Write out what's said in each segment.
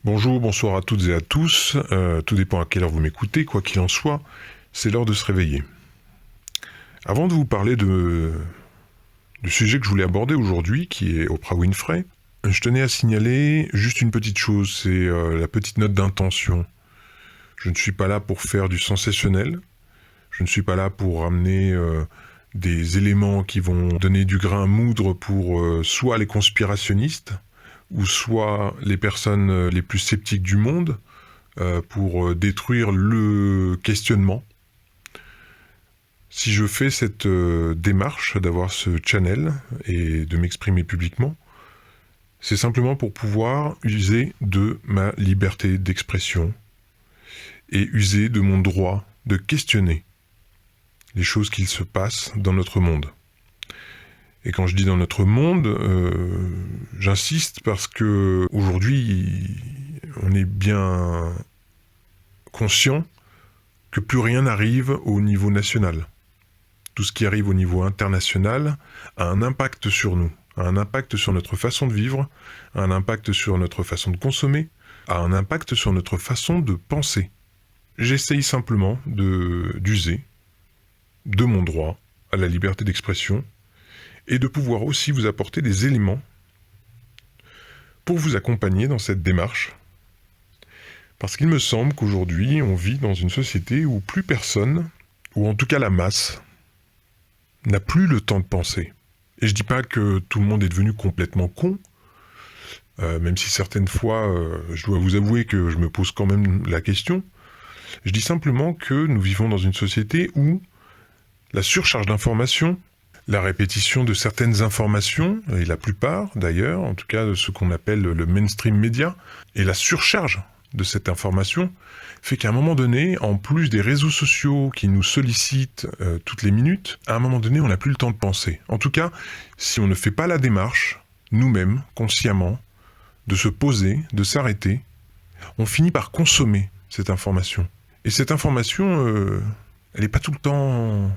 Bonjour, bonsoir à toutes et à tous. Tout dépend à quelle heure vous m'écoutez, quoi qu'il en soit, c'est l'heure de se réveiller. Avant de vous parler du sujet que je voulais aborder aujourd'hui, qui est Oprah Winfrey, je tenais à signaler juste une petite chose, c'est la petite note d'intention. Je ne suis pas là pour faire du sensationnel, je ne suis pas là pour ramener des éléments qui vont donner du grain à moudre pour soit les conspirationnistes, ou soit les personnes les plus sceptiques du monde, pour détruire le questionnement. Si je fais cette démarche d'avoir ce channel et de m'exprimer publiquement, c'est simplement pour pouvoir user de ma liberté d'expression et user de mon droit de questionner les choses qui se passent dans notre monde. Et quand je dis dans notre monde, j'insiste parce que aujourd'hui, on est bien conscient que plus rien n'arrive au niveau national. Tout ce qui arrive au niveau international a un impact sur nous, a un impact sur notre façon de vivre, a un impact sur notre façon de consommer, a un impact sur notre façon de penser. J'essaye simplement d'user de mon droit à la liberté d'expression et de pouvoir aussi vous apporter des éléments pour vous accompagner dans cette démarche. Parce qu'il me semble qu'aujourd'hui, on vit dans une société où plus personne, ou en tout cas la masse, n'a plus le temps de penser. Et je dis pas que tout le monde est devenu complètement con, même si certaines fois, je dois vous avouer que je me pose quand même la question. Je dis simplement que nous vivons dans une société où la surcharge d'informations, la répétition de certaines informations, et la plupart d'ailleurs, en tout cas de ce qu'on appelle le mainstream média, et la surcharge de cette information, fait qu'à un moment donné, en plus des réseaux sociaux qui nous sollicitent toutes les minutes, à un moment donné, on n'a plus le temps de penser. En tout cas, si on ne fait pas la démarche, nous-mêmes, consciemment, de se poser, de s'arrêter, on finit par consommer cette information. Et cette information, elle n'est pas tout le temps...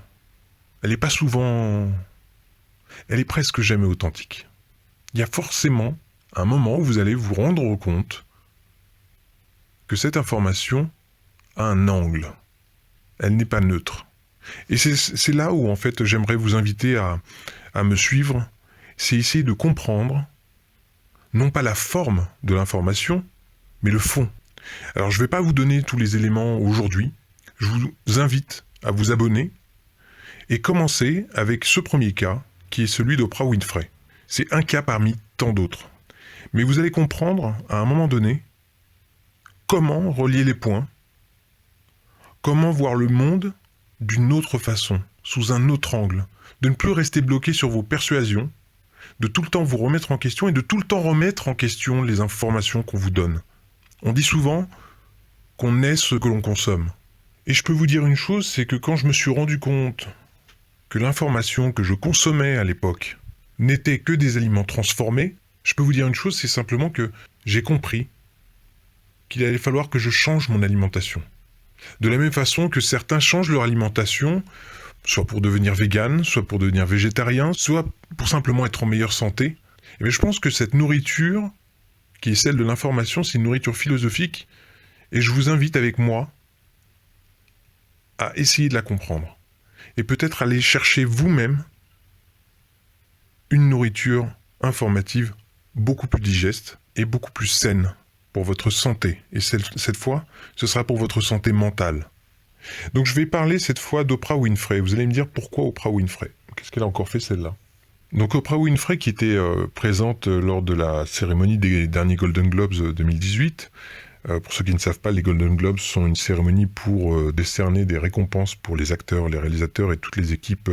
Elle n'est pas souvent... Elle est presque jamais authentique. Il y a forcément un moment où vous allez vous rendre compte que cette information a un angle. Elle n'est pas neutre. Et c'est là où, en fait, j'aimerais vous inviter à me suivre. C'est essayer de comprendre, non pas la forme de l'information, mais le fond. Alors, je ne vais pas vous donner tous les éléments aujourd'hui. Je vous invite à vous abonner et commencer avec ce premier cas, qui est celui d'Oprah Winfrey. C'est un cas parmi tant d'autres. Mais vous allez comprendre, à un moment donné, comment relier les points, comment voir le monde d'une autre façon, sous un autre angle, de ne plus rester bloqué sur vos persuasions, de tout le temps vous remettre en question et de tout le temps remettre en question les informations qu'on vous donne. On dit souvent qu'on est ce que l'on consomme. Et je peux vous dire une chose, c'est que quand je me suis rendu compte que l'information que je consommais à l'époque n'était que des aliments transformés, je peux vous dire une chose, c'est simplement que j'ai compris qu'il allait falloir que je change mon alimentation. De la même façon que certains changent leur alimentation, soit pour devenir vegan, soit pour devenir végétarien, soit pour simplement être en meilleure santé. Et bien je pense que cette nourriture, qui est celle de l'information, c'est une nourriture philosophique, et je vous invite avec moi à essayer de la comprendre. Et peut-être aller chercher vous-même une nourriture informative beaucoup plus digeste et beaucoup plus saine pour votre santé. Et cette fois, ce sera pour votre santé mentale. Donc je vais parler cette fois d'Oprah Winfrey. Vous allez me dire pourquoi Oprah Winfrey? Qu'est-ce qu'elle a encore fait celle-là? Donc Oprah Winfrey qui était présente lors de la cérémonie des derniers Golden Globes 2018. Pour ceux qui ne savent pas, les Golden Globes sont une cérémonie pour décerner des récompenses pour les acteurs, les réalisateurs et toutes les équipes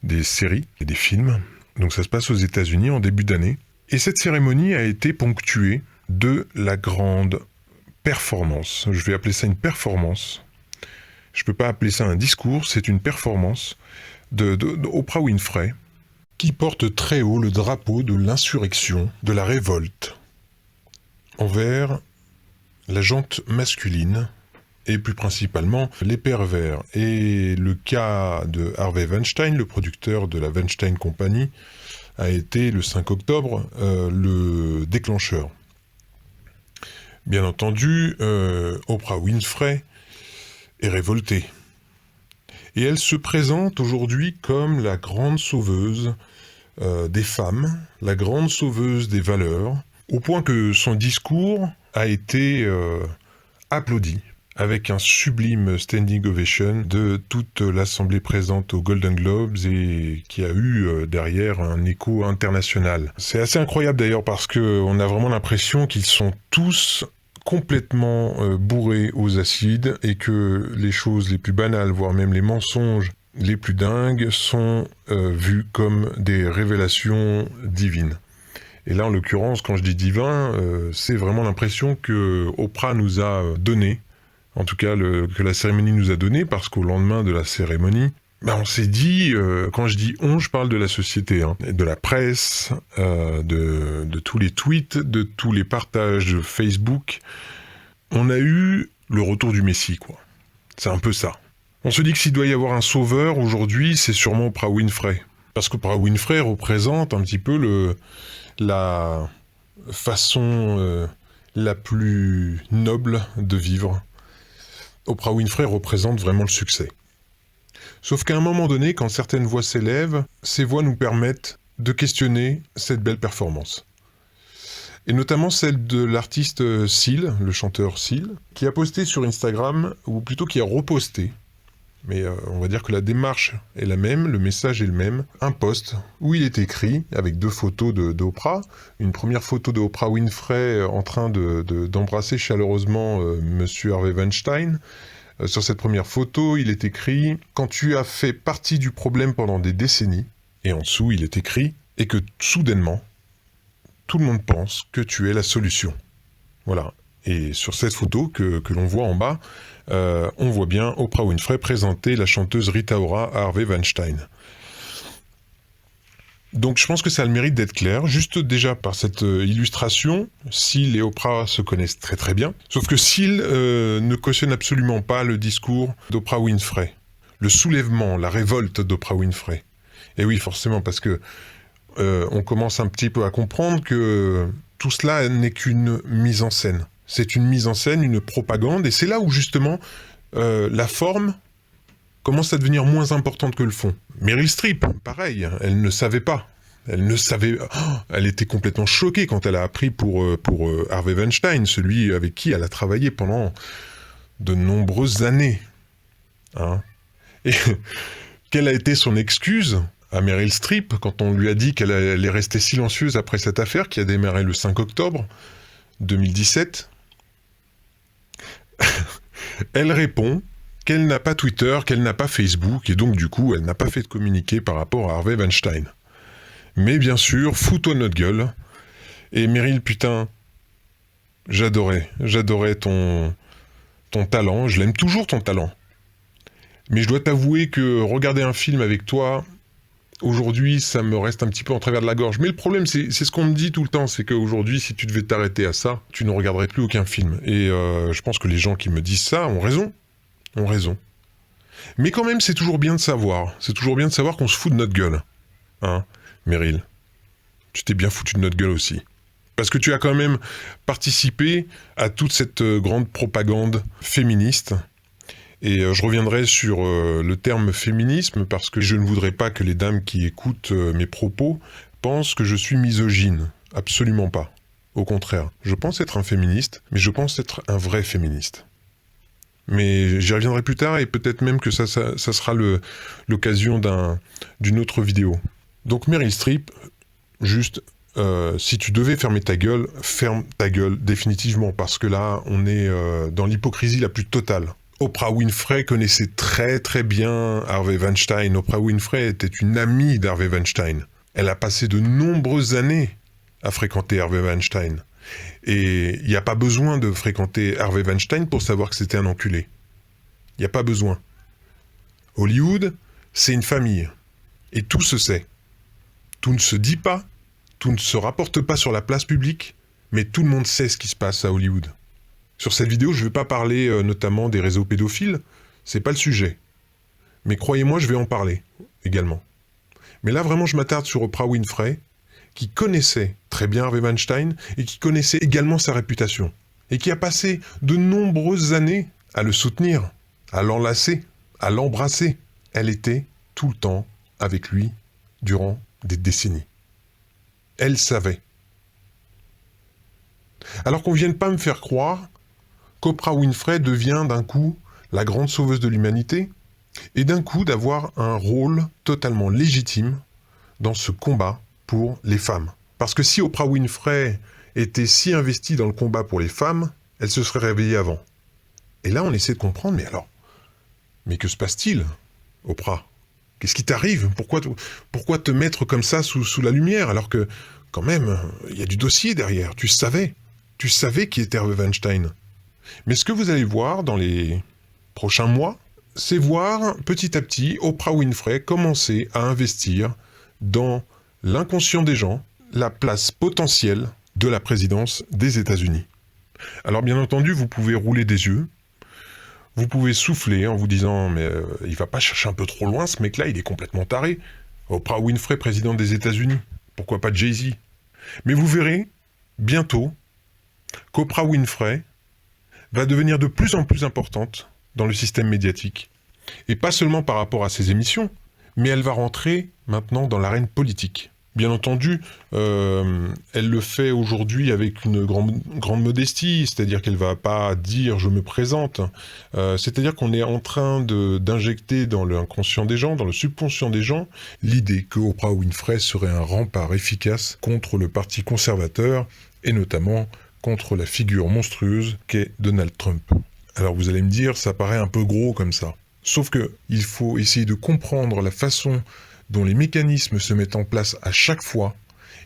des séries et des films. Donc ça se passe aux États-Unis en début d'année. Et cette cérémonie a été ponctuée de la grande performance. Je vais appeler ça une performance. Je ne peux pas appeler ça un discours, c'est une performance d'Oprah Winfrey qui porte très haut le drapeau de l'insurrection, de la révolte envers la gente masculine, et plus principalement les pervers. Et le cas de Harvey Weinstein, le producteur de la Weinstein Company, a été le 5 octobre le déclencheur. Bien entendu, Oprah Winfrey est révoltée. Et elle se présente aujourd'hui comme la grande sauveuse des femmes, la grande sauveuse des valeurs, au point que son discours a été applaudi avec un sublime standing ovation de toute l'assemblée présente aux Golden Globes et qui a eu derrière un écho international. C'est assez incroyable d'ailleurs parce qu'on a vraiment l'impression qu'ils sont tous complètement bourrés aux acides et que les choses les plus banales, voire même les mensonges les plus dingues sont vus comme des révélations divines. Et là, en l'occurrence, quand je dis divin, c'est vraiment l'impression que Oprah nous a donné, en tout cas que la cérémonie nous a donné, parce qu'au lendemain de la cérémonie, on s'est dit, quand je dis on, je parle de la société, de la presse, de tous les tweets, de tous les partages de Facebook. On a eu le retour du Messie, quoi. C'est un peu ça. On se dit que s'il doit y avoir un sauveur aujourd'hui, c'est sûrement Oprah Winfrey. Parce que Oprah Winfrey représente un petit peu la façon la plus noble de vivre. Oprah Winfrey représente vraiment le succès. Sauf qu'à un moment donné, quand certaines voix s'élèvent, ces voix nous permettent de questionner cette belle performance. Et notamment celle de l'artiste Seal, le chanteur Seal, qui a posté sur Instagram, ou plutôt qui a reposté, mais on va dire que la démarche est la même, le message est le même, un post où il est écrit, avec 2 photos d'Oprah, une première photo d'Oprah Winfrey en train d'embrasser chaleureusement Monsieur Harvey Weinstein. Sur cette première photo, il est écrit « Quand tu as fait partie du problème pendant des décennies », et en dessous, il est écrit « Et que soudainement, tout le monde pense que tu es la solution ». Voilà. Et sur cette photo que l'on voit en bas, on voit bien Oprah Winfrey présenter la chanteuse Rita Ora à Harvey Weinstein. Donc je pense que ça a le mérite d'être clair, juste déjà par cette illustration. Seal et Oprah se connaissent très très bien, sauf que Seal ne cautionne absolument pas le discours d'Oprah Winfrey, le soulèvement, la révolte d'Oprah Winfrey. Et oui, forcément, parce que on commence un petit peu à comprendre que tout cela n'est qu'une mise en scène. C'est une mise en scène, une propagande, et c'est là où justement la forme commence à devenir moins importante que le fond. Meryl Streep, pareil, elle ne savait pas. Elle était complètement choquée quand elle a appris pour Harvey Weinstein, celui avec qui elle a travaillé pendant de nombreuses années. Et quelle a été son excuse à Meryl Streep quand on lui a dit qu'elle est restée silencieuse après cette affaire qui a démarré le 5 octobre 2017 ? Elle répond qu'elle n'a pas Twitter, qu'elle n'a pas Facebook, et donc du coup, elle n'a pas fait de communiqué par rapport à Harvey Weinstein. Mais bien sûr, fous-toi de notre gueule. Et Meryl, putain, j'adorais ton talent, je l'aime toujours ton talent. Mais je dois t'avouer que regarder un film avec toi, aujourd'hui, ça me reste un petit peu en travers de la gorge. Mais le problème, c'est ce qu'on me dit tout le temps, c'est qu'aujourd'hui, si tu devais t'arrêter à ça, tu ne regarderais plus aucun film. Et je pense que les gens qui me disent ça ont raison. Mais quand même, c'est toujours bien de savoir. C'est toujours bien de savoir qu'on se fout de notre gueule. Meryl, tu t'es bien foutu de notre gueule aussi. Parce que tu as quand même participé à toute cette grande propagande féministe. Et je reviendrai sur le terme féminisme parce que je ne voudrais pas que les dames qui écoutent mes propos pensent que je suis misogyne. Absolument pas. Au contraire, je pense être un féministe, mais je pense être un vrai féministe. Mais j'y reviendrai plus tard et peut-être même que ça sera l'occasion d'une autre vidéo. Donc Meryl Streep, juste, si tu devais fermer ta gueule, ferme ta gueule définitivement, parce que là, on est dans l'hypocrisie la plus totale. Oprah Winfrey connaissait très très bien Harvey Weinstein. Oprah Winfrey était une amie d'Harvey Weinstein. Elle a passé de nombreuses années à fréquenter Harvey Weinstein. Et il n'y a pas besoin de fréquenter Harvey Weinstein pour savoir que c'était un enculé. Il n'y a pas besoin. Hollywood, c'est une famille. Et tout se sait. Tout ne se dit pas, tout ne se rapporte pas sur la place publique, mais tout le monde sait ce qui se passe à Hollywood. Sur cette vidéo, je ne vais pas parler notamment des réseaux pédophiles, c'est pas le sujet. Mais croyez-moi, je vais en parler également. Mais là, vraiment, je m'attarde sur Oprah Winfrey, qui connaissait très bien Harvey Weinstein et qui connaissait également sa réputation. et qui a passé de nombreuses années à le soutenir, à l'enlacer, à l'embrasser. Elle était tout le temps avec lui durant des décennies. Elle savait. Alors qu'on ne vienne pas me faire croire qu'Oprah Winfrey devient d'un coup la grande sauveuse de l'humanité et d'un coup d'avoir un rôle totalement légitime dans ce combat pour les femmes. Parce que si Oprah Winfrey était si investie dans le combat pour les femmes, elle se serait réveillée avant. Et là, on essaie de comprendre, mais que se passe-t-il, Oprah? Qu'est-ce qui t'arrive? Pourquoi te mettre comme ça sous la lumière, alors que, quand même, il y a du dossier derrière, tu savais qui était Harvey Weinstein. Mais ce que vous allez voir dans les prochains mois, c'est voir petit à petit Oprah Winfrey commencer à investir dans l'inconscient des gens la place potentielle de la présidence des États-Unis. Alors bien entendu, vous pouvez rouler des yeux, vous pouvez souffler en vous disant « mais il va pas chercher un peu trop loin, ce mec-là, il est complètement taré. Oprah Winfrey, présidente des États-Unis. Pourquoi pas Jay-Z ?» Mais vous verrez, bientôt, qu'Oprah Winfrey va devenir de plus en plus importante dans le système médiatique. Et pas seulement par rapport à ses émissions, mais elle va rentrer maintenant dans l'arène politique. Bien entendu, elle le fait aujourd'hui avec une grande modestie, c'est-à-dire qu'elle ne va pas dire « je me présente ». C'est-à-dire qu'on est en train d'injecter dans l'inconscient des gens, dans le subconscient des gens, l'idée que Oprah Winfrey serait un rempart efficace contre le parti conservateur et notamment contre la figure monstrueuse qu'est Donald Trump. Alors vous allez me dire, ça paraît un peu gros comme ça. Sauf que il faut essayer de comprendre la façon dont les mécanismes se mettent en place à chaque fois,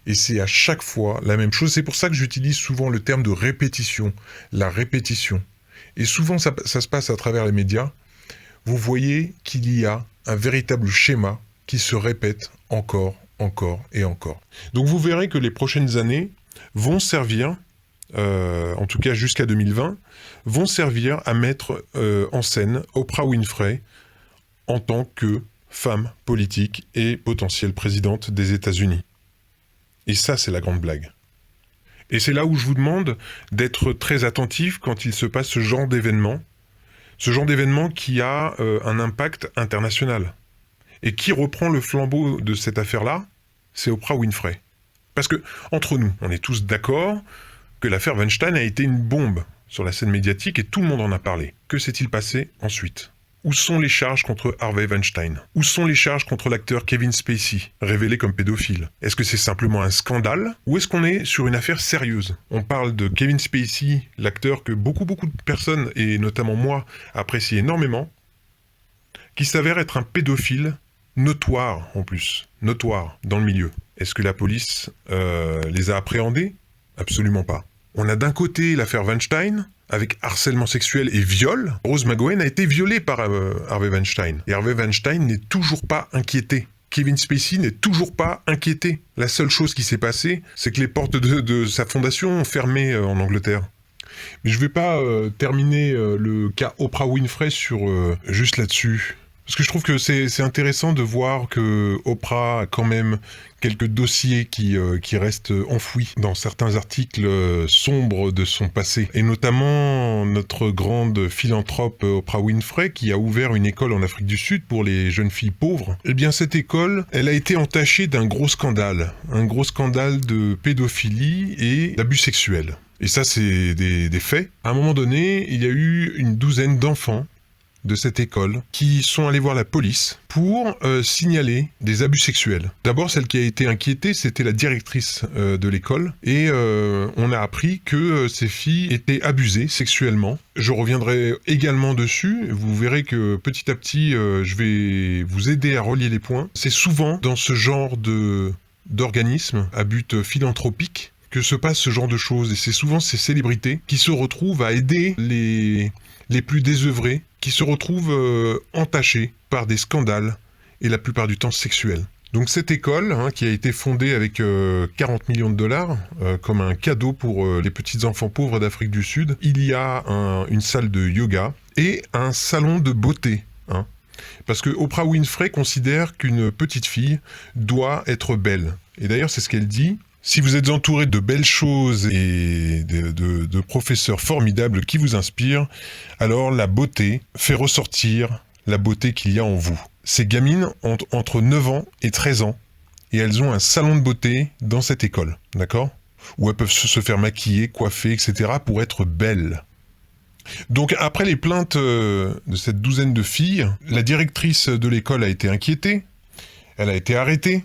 et c'est à chaque fois la même chose. C'est pour ça que j'utilise souvent le terme de répétition, la répétition. Et souvent ça se passe à travers les médias. Vous voyez qu'il y a un véritable schéma qui se répète encore et encore. Donc vous verrez que les prochaines années vont servir, en tout cas jusqu'à 2020, vont servir à mettre en scène Oprah Winfrey en tant que femme politique et potentielle présidente des États-Unis. Et ça, c'est la grande blague. Et c'est là où je vous demande d'être très attentif quand il se passe ce genre d'événement qui a un impact international. Et qui reprend le flambeau de cette affaire-là? C'est Oprah Winfrey. Parce que, entre nous, on est tous d'accord que l'affaire Weinstein a été une bombe sur la scène médiatique et tout le monde en a parlé. Que s'est-il passé ensuite? Où sont les charges contre Harvey Weinstein? Où sont les charges contre l'acteur Kevin Spacey, révélé comme pédophile? Est-ce que c'est simplement un scandale? Ou est-ce qu'on est sur une affaire sérieuse? On parle de Kevin Spacey, l'acteur que beaucoup de personnes, et notamment moi, apprécient énormément, qui s'avère être un pédophile notoire en plus, notoire dans le milieu. Est-ce que la police les a appréhendés? Absolument pas. On a d'un côté l'affaire Weinstein, avec harcèlement sexuel et viol. Rose McGowan a été violée par Harvey Weinstein. Et Harvey Weinstein n'est toujours pas inquiété. Kevin Spacey n'est toujours pas inquiété. La seule chose qui s'est passée, c'est que les portes de sa fondation ont fermé en Angleterre. Mais je ne vais pas terminer le cas Oprah Winfrey sur juste là-dessus. Parce que je trouve que c'est intéressant de voir que Oprah a quand même quelques dossiers qui restent enfouis dans certains articles sombres de son passé. Et notamment notre grande philanthrope Oprah Winfrey qui a ouvert une école en Afrique du Sud pour les jeunes filles pauvres. Eh bien cette école, elle a été entachée d'un gros scandale. Un gros scandale de pédophilie et d'abus sexuels. Et ça c'est des faits. À un moment donné, il y a eu une douzaine d'enfants de cette école qui sont allés voir la police pour signaler des abus sexuels. D'abord, celle qui a été inquiétée, c'était la directrice de l'école et on a appris que ces filles étaient abusées sexuellement. Je reviendrai également dessus. Vous verrez que petit à petit, je vais vous aider à relier les points. C'est souvent dans ce genre d'organisme à but philanthropique que se passe ce genre de choses et c'est souvent ces célébrités qui se retrouvent à aider les plus désœuvrés, qui se retrouvent entachés par des scandales, et la plupart du temps sexuels. Donc cette école, qui a été fondée avec 40 millions de dollars, comme un cadeau pour les petits enfants pauvres d'Afrique du Sud, il y a une salle de yoga et un salon de beauté. Parce que Oprah Winfrey considère qu'une petite fille doit être belle. Et d'ailleurs, c'est ce qu'elle dit Si vous êtes entouré de belles choses et de professeurs formidables qui vous inspirent, alors la beauté fait ressortir la beauté qu'il y a en vous. Ces gamines ont entre 9 ans et 13 ans et elles ont un salon de beauté dans cette école, d'accord ? Où elles peuvent se faire maquiller, coiffer, etc. pour être belles. Donc après les plaintes de cette douzaine de filles, la directrice de l'école a été inquiétée, elle a été arrêtée.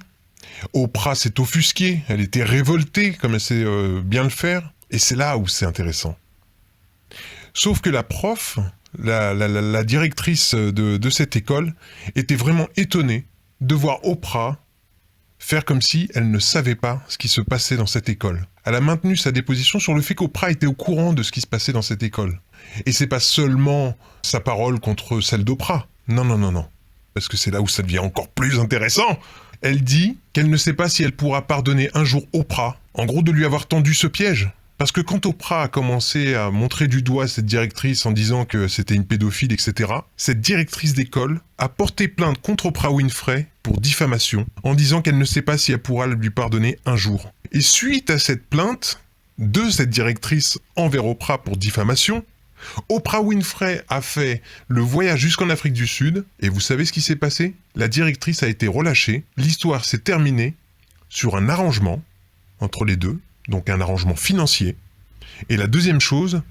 Oprah s'est offusquée, elle était révoltée, comme elle sait bien le faire, et c'est là où c'est intéressant. Sauf que la prof, la directrice de cette école, était vraiment étonnée de voir Oprah faire comme si elle ne savait pas ce qui se passait dans cette école. Elle a maintenu sa déposition sur le fait qu'Oprah était au courant de ce qui se passait dans cette école. Et c'est pas seulement sa parole contre celle d'Oprah. Non, non, non, non. Parce que c'est là où ça devient encore plus intéressant. Elle dit qu'elle ne sait pas si elle pourra pardonner un jour Oprah, en gros de lui avoir tendu ce piège. Parce que quand Oprah a commencé à montrer du doigt cette directrice en disant que c'était une pédophile, etc., cette directrice d'école a porté plainte contre Oprah Winfrey pour diffamation, en disant qu'elle ne sait pas si elle pourra lui pardonner un jour. Et suite à cette plainte de cette directrice envers Oprah pour diffamation, Oprah Winfrey a fait le voyage jusqu'en Afrique du Sud, et vous savez ce qui s'est passé ? La directrice a été relâchée, l'histoire s'est terminée sur un arrangement entre les deux, donc un arrangement financier. Et la deuxième chose,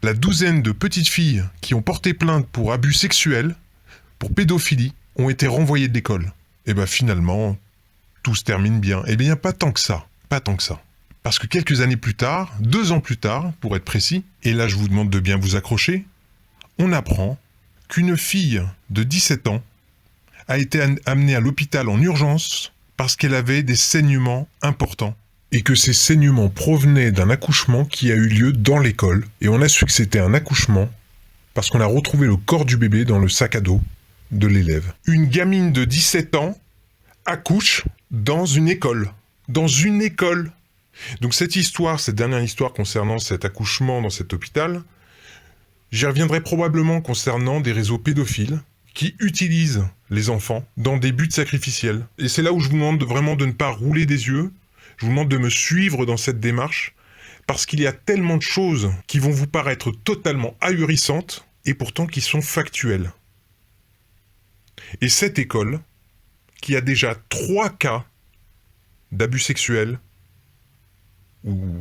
la douzaine de petites filles qui ont porté plainte pour abus sexuels, pour pédophilie, ont été renvoyées de l'école. Et bien finalement, tout se termine bien. Eh bien pas tant que ça, pas tant que ça. Parce que quelques années plus tard, 2 ans plus tard, pour être précis, et là je vous demande de bien vous accrocher, on apprend qu'une fille de 17 ans a été amenée à l'hôpital en urgence parce qu'elle avait des saignements importants. Et que ces saignements provenaient d'un accouchement qui a eu lieu dans l'école. Et on a su que c'était un accouchement parce qu'on a retrouvé le corps du bébé dans le sac à dos de l'élève. Une gamine de 17 ans accouche dans une école. Dans une école. Donc cette dernière histoire concernant cet accouchement dans cet hôpital, j'y reviendrai probablement concernant des réseaux pédophiles qui utilisent les enfants dans des buts sacrificiels. Et c'est là où je vous demande vraiment de ne pas rouler des yeux. Je vous demande de me suivre dans cette démarche, parce qu'il y a tellement de choses qui vont vous paraître totalement ahurissantes, et pourtant qui sont factuelles. Et cette école, qui a déjà 3 cas d'abus sexuels, ou...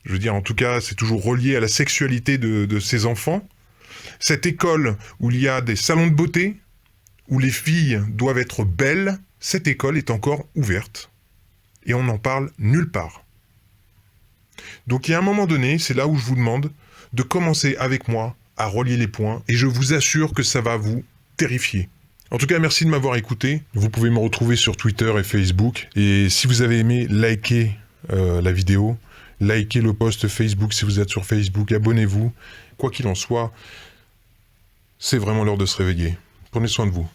je veux dire, en tout cas, c'est toujours relié à la sexualité de ces enfants, cette école où il y a des salons de beauté, où les filles doivent être belles, cette école est encore ouverte. Et on n'en parle nulle part. Donc il y a un moment donné, c'est là où je vous demande de commencer avec moi à relier les points, et je vous assure que ça va vous terrifier. En tout cas, merci de m'avoir écouté. Vous pouvez me retrouver sur Twitter et Facebook. Et si vous avez aimé, likez la vidéo, likez le post Facebook si vous êtes sur Facebook, abonnez-vous. Quoi qu'il en soit, c'est vraiment l'heure de se réveiller. Prenez soin de vous.